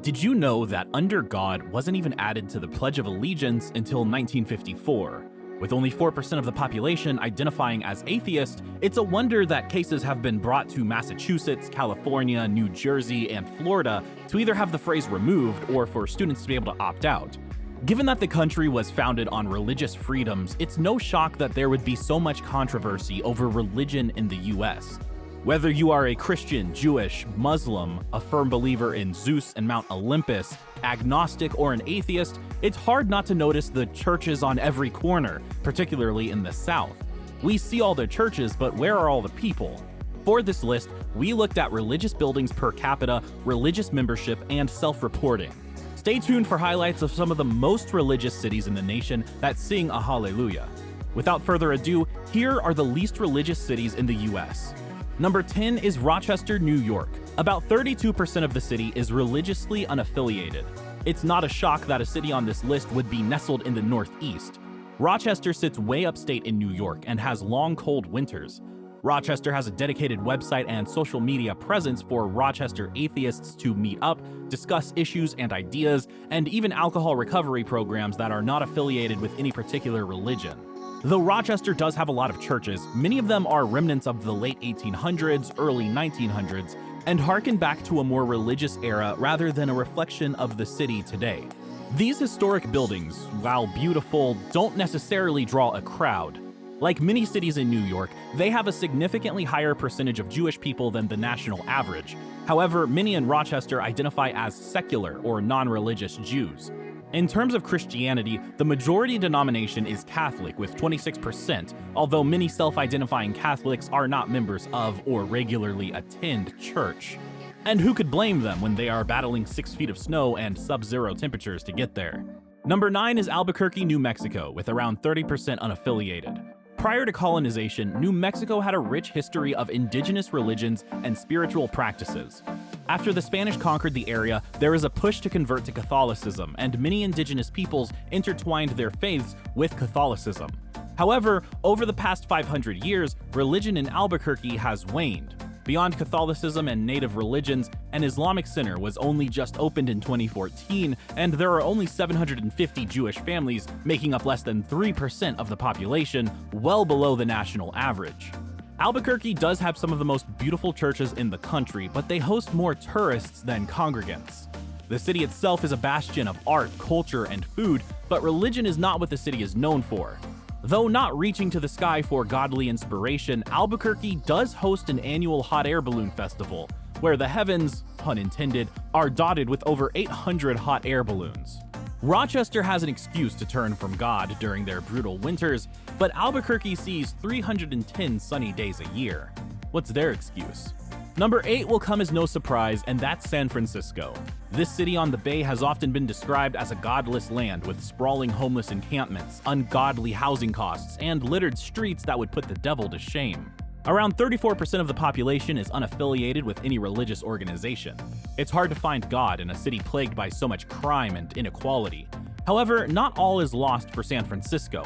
Did you know that under God wasn't even added to the Pledge of Allegiance until 1954? With only 4% of the population identifying as atheist, it's a wonder that cases have been brought to Massachusetts, California, New Jersey, and Florida to either have the phrase removed or for students to be able to opt out. Given that the country was founded on religious freedoms, it's no shock that there would be so much controversy over religion in the US. Whether you are a Christian, Jewish, Muslim, a firm believer in Zeus and Mount Olympus, agnostic, or an atheist, it's hard not to notice the churches on every corner, particularly in the South. We see all the churches, but where are all the people? For this list, we looked at religious buildings per capita, religious membership, and self-reporting. Stay tuned for highlights of some of the most religious cities in the nation that sing a hallelujah. Without further ado, here are the least religious cities in the US. Number 10 is Rochester, New York. About 32% of the city is religiously unaffiliated. It's not a shock that a city on this list would be nestled in the Northeast. Rochester sits way upstate in New York and has long, cold winters. Rochester has a dedicated website and social media presence for Rochester atheists to meet up, discuss issues and ideas, and even alcohol recovery programs that are not affiliated with any particular religion. Though Rochester does have a lot of churches, many of them are remnants of the late 1800s, early 1900s, and harken back to a more religious era rather than a reflection of the city today. These historic buildings, while beautiful, don't necessarily draw a crowd. Like many cities in New York, they have a significantly higher percentage of Jewish people than the national average. However, many in Rochester identify as secular or non-religious Jews. In terms of Christianity, the majority denomination is Catholic with 26%, although many self-identifying Catholics are not members of or regularly attend church. And who could blame them when they are battling 6 feet of snow and sub-zero temperatures to get there? Number 9 is Albuquerque, New Mexico, with around 30% unaffiliated. Prior to colonization, New Mexico had a rich history of indigenous religions and spiritual practices. After the Spanish conquered the area, there was a push to convert to Catholicism, and many indigenous peoples intertwined their faiths with Catholicism. However, over the past 500 years, religion in Albuquerque has waned. Beyond Catholicism and native religions, an Islamic center was only just opened in 2014, and there are only 750 Jewish families, making up less than 3% of the population, well below the national average. Albuquerque does have some of the most beautiful churches in the country, but they host more tourists than congregants. The city itself is a bastion of art, culture, and food, but religion is not what the city is known for. Though not reaching to the sky for godly inspiration, Albuquerque does host an annual hot air balloon festival, where the heavens, pun intended, are dotted with over 800 hot air balloons. Rochester has an excuse to turn from God during their brutal winters, but Albuquerque sees 310 sunny days a year. What's their excuse? Number 8 will come as no surprise, and that's San Francisco. This city on the Bay has often been described as a godless land with sprawling homeless encampments, ungodly housing costs, and littered streets that would put the devil to shame. Around 34% of the population is unaffiliated with any religious organization. It's hard to find God in a city plagued by so much crime and inequality. However, not all is lost for San Francisco.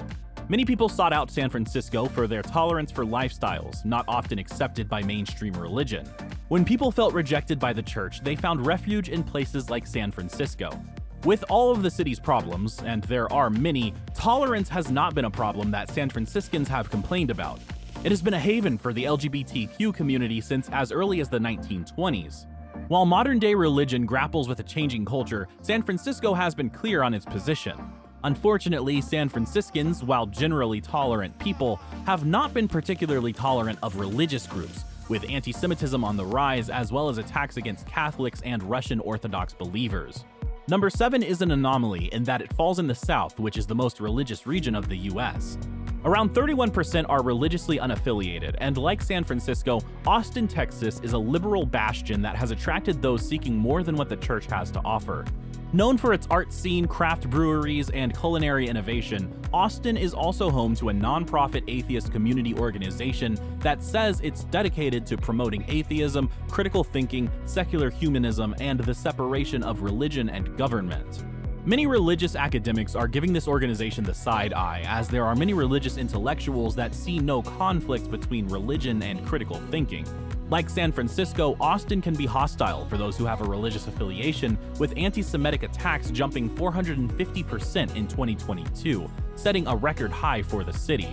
Many people sought out San Francisco for their tolerance for lifestyles not often accepted by mainstream religion. When people felt rejected by the church, they found refuge in places like San Francisco. With all of the city's problems, and there are many, tolerance has not been a problem that San Franciscans have complained about. It has been a haven for the LGBTQ community since as early as the 1920s. While modern-day religion grapples with a changing culture, San Francisco has been clear on its position. Unfortunately, San Franciscans, while generally tolerant people, have not been particularly tolerant of religious groups, with anti-Semitism on the rise as well as attacks against Catholics and Russian Orthodox believers. Number 7 is an anomaly in that it falls in the South, which is the most religious region of the US. Around 31% are religiously unaffiliated, and like San Francisco, Austin, Texas is a liberal bastion that has attracted those seeking more than what the church has to offer. Known for its art scene, craft breweries, and culinary innovation, Austin is also home to a nonprofit atheist community organization that says it's dedicated to promoting atheism, critical thinking, secular humanism, and the separation of religion and government. Many religious academics are giving this organization the side eye, as there are many religious intellectuals that see no conflict between religion and critical thinking. Like San Francisco, Austin can be hostile for those who have a religious affiliation, with anti-Semitic attacks jumping 450% in 2022, setting a record high for the city.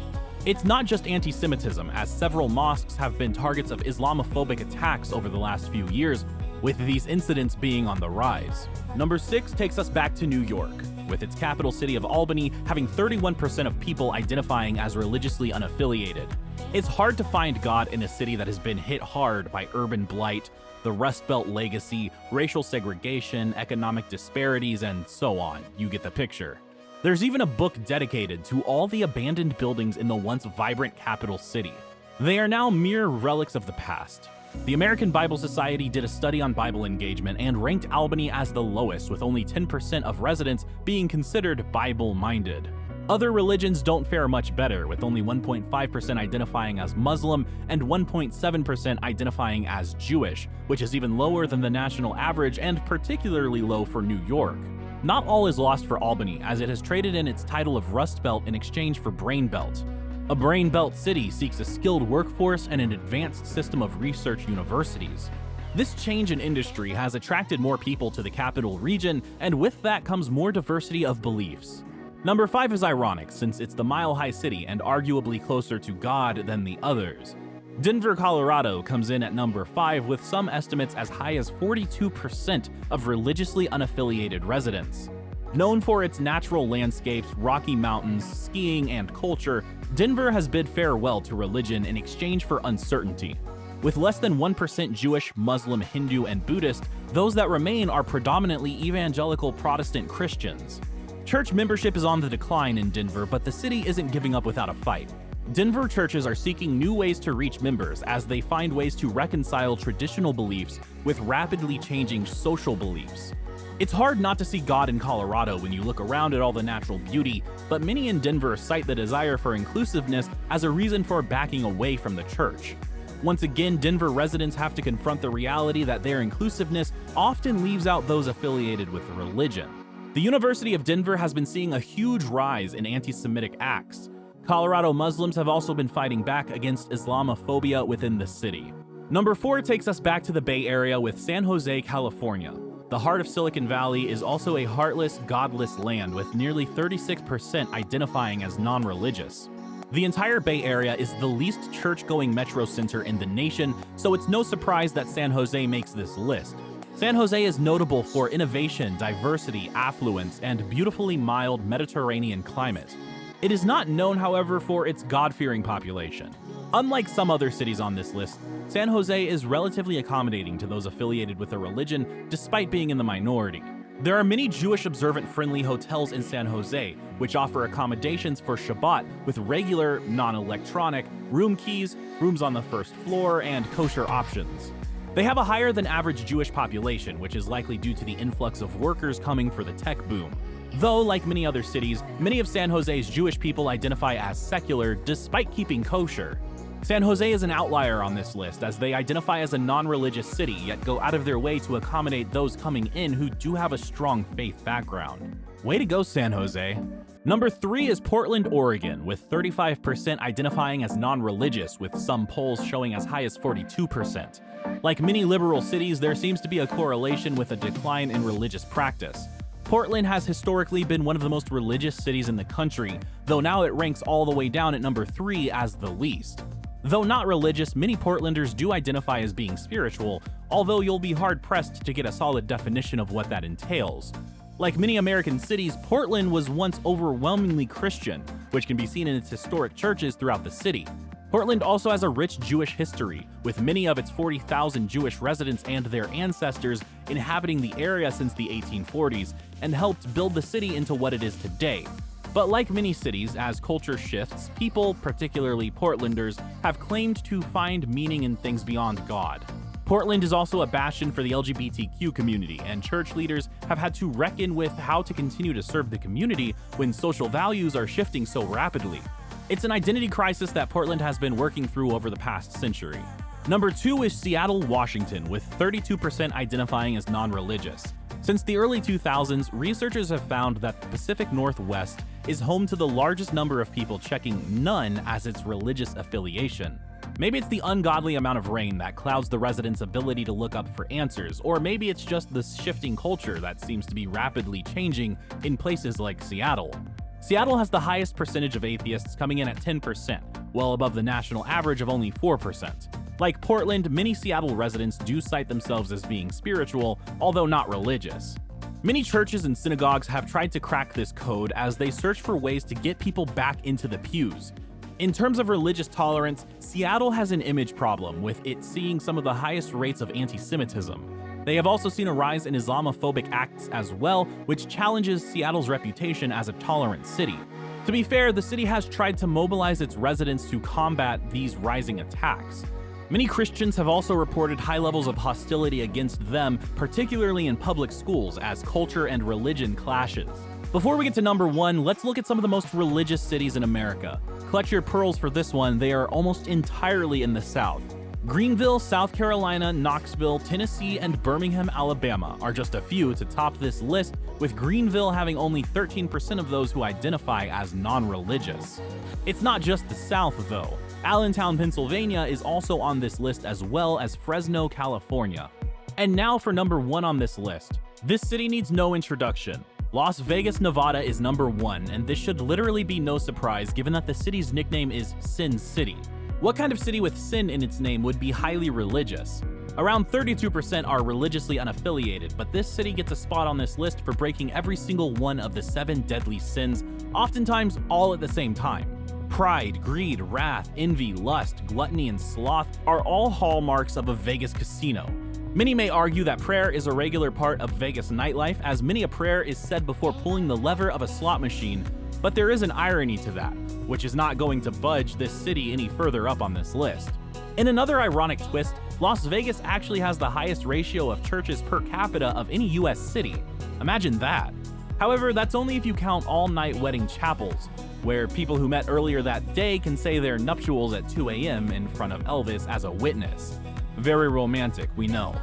It's not just anti-Semitism, as several mosques have been targets of Islamophobic attacks over the last few years, with these incidents being on the rise. Number 6 takes us back to New York, with its capital city of Albany having 31% of people identifying as religiously unaffiliated. It's hard to find God in a city that has been hit hard by urban blight, the Rust Belt legacy, racial segregation, economic disparities, and so on. You get the picture. There's even a book dedicated to all the abandoned buildings in the once vibrant capital city. They are now mere relics of the past. The American Bible Society did a study on Bible engagement and ranked Albany as the lowest, with only 10% of residents being considered Bible-minded. Other religions don't fare much better, with only 1.5% identifying as Muslim and 1.7% identifying as Jewish, which is even lower than the national average and particularly low for New York. Not all is lost for Albany, as it has traded in its title of Rust Belt in exchange for Brain Belt. A Brain Belt city seeks a skilled workforce and an advanced system of research universities. This change in industry has attracted more people to the capital region, and with that comes more diversity of beliefs. Number 5 is ironic, since it's the mile-high city and arguably closer to God than the others. Denver, Colorado comes in at number 5, with some estimates as high as 42% of religiously unaffiliated residents. Known for its natural landscapes, rocky mountains, skiing, and culture, Denver has bid farewell to religion in exchange for uncertainty. With less than 1% Jewish, Muslim, Hindu, and Buddhist, those that remain are predominantly evangelical Protestant Christians. Church membership is on the decline in Denver, but the city isn't giving up without a fight. Denver churches are seeking new ways to reach members as they find ways to reconcile traditional beliefs with rapidly changing social beliefs. It's hard not to see God in Colorado when you look around at all the natural beauty, but many in Denver cite the desire for inclusiveness as a reason for backing away from the church. Once again, Denver residents have to confront the reality that their inclusiveness often leaves out those affiliated with religion. The University of Denver has been seeing a huge rise in anti-Semitic acts. Colorado Muslims have also been fighting back against Islamophobia within the city. Number 4 takes us back to the Bay Area with San Jose, California. The heart of Silicon Valley is also a heartless, godless land, with nearly 36% identifying as non-religious. The entire Bay Area is the least church-going metro center in the nation, so it's no surprise that San Jose makes this list. San Jose is notable for innovation, diversity, affluence, and beautifully mild Mediterranean climate. It is not known, however, for its God-fearing population. Unlike some other cities on this list, San Jose is relatively accommodating to those affiliated with a religion, despite being in the minority. There are many Jewish observant-friendly hotels in San Jose, which offer accommodations for Shabbat with regular, non-electronic, room keys, rooms on the first floor, and kosher options. They have a higher than average Jewish population, which is likely due to the influx of workers coming for the tech boom. Though, like many other cities, many of San Jose's Jewish people identify as secular despite keeping kosher. San Jose is an outlier on this list, as they identify as a non-religious city, yet go out of their way to accommodate those coming in who do have a strong faith background. Way to go, San Jose! Number 3 is Portland, Oregon, with 35% identifying as non-religious, with some polls showing as high as 42%. Like many liberal cities, there seems to be a correlation with a decline in religious practice. Portland has historically been one of the most religious cities in the country, though now it ranks all the way down at number 3 as the least. Though not religious, many Portlanders do identify as being spiritual, although you'll be hard-pressed to get a solid definition of what that entails. Like many American cities, Portland was once overwhelmingly Christian, which can be seen in its historic churches throughout the city. Portland also has a rich Jewish history, with many of its 40,000 Jewish residents and their ancestors inhabiting the area since the 1840s, and helped build the city into what it is today. But like many cities, as culture shifts, people, particularly Portlanders, have claimed to find meaning in things beyond God. Portland is also a bastion for the LGBTQ community, and church leaders have had to reckon with how to continue to serve the community when social values are shifting so rapidly. It's an identity crisis that Portland has been working through over the past century. Number 2 is Seattle, Washington, with 32% identifying as non-religious. Since the early 2000s, researchers have found that the Pacific Northwest is home to the largest number of people checking none as its religious affiliation. Maybe it's the ungodly amount of rain that clouds the residents' ability to look up for answers, or maybe it's just the shifting culture that seems to be rapidly changing in places like Seattle. Seattle has the highest percentage of atheists, coming in at 10%, well above the national average of only 4%. Like Portland, many Seattle residents do cite themselves as being spiritual, although not religious. Many churches and synagogues have tried to crack this code as they search for ways to get people back into the pews. In terms of religious tolerance, Seattle has an image problem, with it seeing some of the highest rates of anti-Semitism. They have also seen a rise in Islamophobic acts as well, which challenges Seattle's reputation as a tolerant city. To be fair, the city has tried to mobilize its residents to combat these rising attacks. Many Christians have also reported high levels of hostility against them, particularly in public schools, as culture and religion clashes. Before we get to number 1, let's look at some of the most religious cities in America. Clutch your pearls for this one, they are almost entirely in the South. Greenville, South Carolina, Knoxville, Tennessee, and Birmingham, Alabama are just a few to top this list, with Greenville having only 13% of those who identify as non-religious. It's not just the South, though. Allentown, Pennsylvania is also on this list, as well as Fresno, California. And now for number 1 on this list. This city needs no introduction. Las Vegas, Nevada is number 1, and this should literally be no surprise given that the city's nickname is Sin City. What kind of city with sin in its name would be highly religious? Around 32% are religiously unaffiliated, but this city gets a spot on this list for breaking every single one of the 7 deadly sins, oftentimes all at the same time. Pride, greed, wrath, envy, lust, gluttony, and sloth are all hallmarks of a Vegas casino. Many may argue that prayer is a regular part of Vegas nightlife, as many a prayer is said before pulling the lever of a slot machine, but there is an irony to that, which is not going to budge this city any further up on this list. In another ironic twist, Las Vegas actually has the highest ratio of churches per capita of any US city. Imagine that. However, that's only if you count all-night wedding chapels, where people who met earlier that day can say their nuptials at 2 a.m. in front of Elvis as a witness. Very romantic, we know.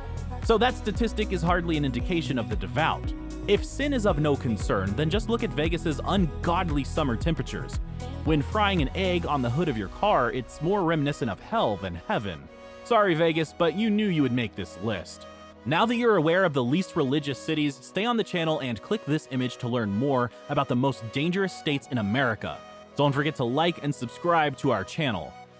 So that statistic is hardly an indication of the devout. If sin is of no concern, then just look at Vegas's ungodly summer temperatures. When frying an egg on the hood of your car, it's more reminiscent of hell than heaven. Sorry Vegas, but you knew you would make this list. Now that you're aware of the least religious cities, stay on the channel and click this image to learn more about the most dangerous states in America. Don't forget to like and subscribe to our channel.